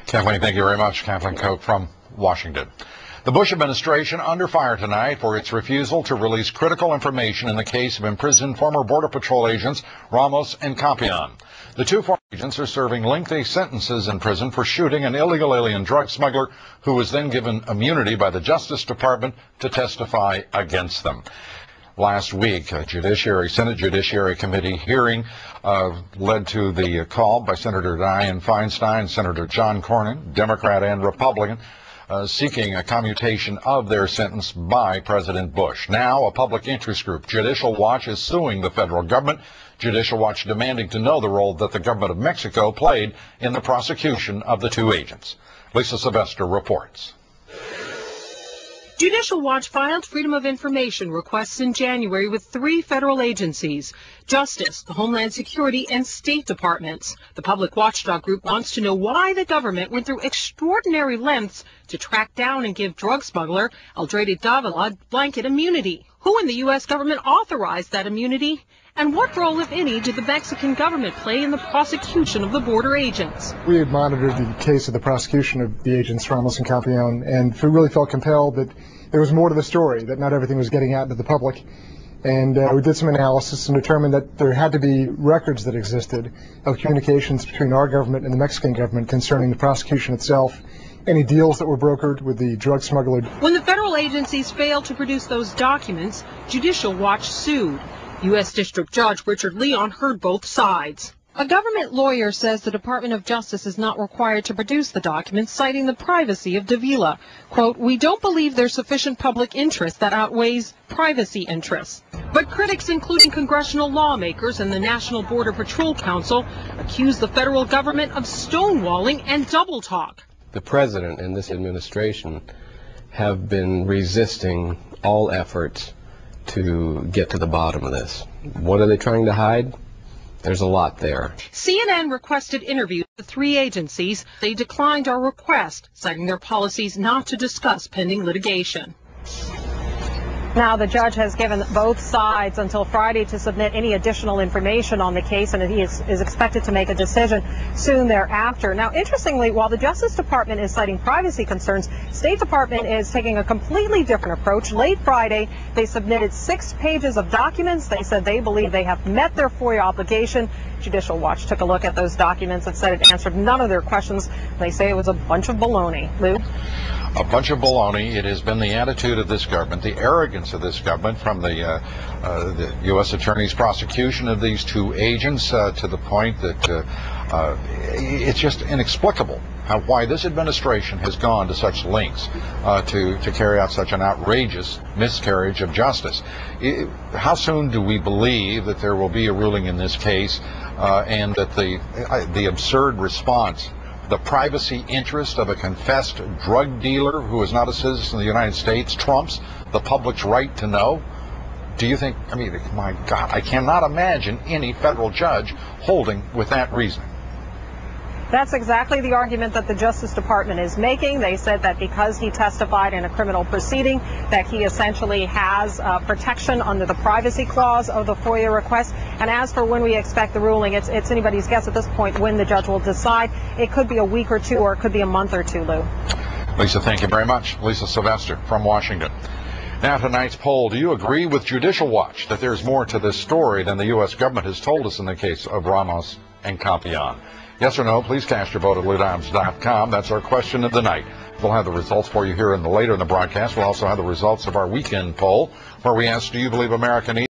Kathleen, thank you very much. Kathleen Koch from Washington. The Bush administration under fire tonight for its refusal to release critical information in the case of imprisoned former Border Patrol agents Ramos and Compean. The two former agents are serving lengthy sentences in prison for shooting an illegal alien drug smuggler who was then given immunity by the Justice Department to testify against them. Last week, a Senate Judiciary Committee hearing led to the call by Senator Dianne Feinstein, Senator John Cornyn, Democrat and Republican, seeking a commutation of their sentence by President Bush. Now, a public interest group, Judicial Watch, is suing the federal government. Judicial Watch demanding to know the role that the government of Mexico played in the prosecution of the two agents. Lisa Sylvester reports. Judicial Watch filed Freedom of Information requests in January with 3 federal agencies: Justice, the Homeland Security, and State Departments. The public watchdog group wants to know why the government went through extraordinary lengths to track down and give drug smuggler Aldrade Davila blanket immunity. Who in the U.S. government authorized that immunity? And what role, if any, did the Mexican government play in the prosecution of the border agents? We had monitored the case of the prosecution of the agents Ramos and Compean, and we really felt compelled that there was more to the story, that not everything was getting out into the public. And we did some analysis and determined that there had to be records that existed of communications between our government and the Mexican government concerning the prosecution itself, any deals that were brokered with the drug smuggler. When the federal agencies failed to produce those documents, Judicial Watch sued. U.S. District Judge Richard Leon heard both sides. A government lawyer says the Department of Justice is not required to produce the documents, citing the privacy of Davila. Quote, "We don't believe there's sufficient public interest that outweighs privacy interests." But critics, including congressional lawmakers and the National Border Patrol Council, accuse the federal government of stonewalling and double talk. The president and this administration have been resisting all efforts to get to the bottom of this. What are they trying to hide? There's a lot there. CNN requested interviews with the 3 agencies. They declined our request, citing their policies not to discuss pending litigation. Now, the judge has given both sides until Friday to submit any additional information on the case, and he is expected to make a decision soon thereafter. Now, interestingly, while the Justice Department is citing privacy concerns, State Department is taking a completely different approach. Late Friday, they submitted 6 pages of documents. They said they believe they have met their FOIA obligation. Judicial Watch took a look at those documents and said it answered none of their questions. They say it was a bunch of baloney. Lou? A bunch of baloney. It has been the attitude of this government, the arrogance of this government, from the U.S. Attorney's prosecution of these 2 agents to the point that it's just inexplicable why this administration has gone to such lengths to carry out such an outrageous miscarriage of justice. How soon do we believe that there will be a ruling in this case and that the absurd response, the privacy interest of a confessed drug dealer who is not a citizen of the United States, trumps the public's right to know? Do you think, I mean, my God, I cannot imagine any federal judge holding with that reasoning. That's exactly the argument that the Justice Department is making. They said that because he testified in a criminal proceeding, that he essentially has protection under the privacy clause of the FOIA request. And as for when we expect the ruling, it's anybody's guess at this point when the judge will decide. It could be a week or 2, or it could be a month or 2, Lou. Lisa, thank you very much. Lisa Sylvester from Washington. Now, tonight's poll: do you agree with Judicial Watch that there's more to this story than the U.S. government has told us in the case of Ramos and Compean? Yes or no, please cast your vote at LouDimes.com. That's our question of the night. We'll have the results for you here later in the broadcast. We'll also have the results of our weekend poll, where we asked, do you believe America needs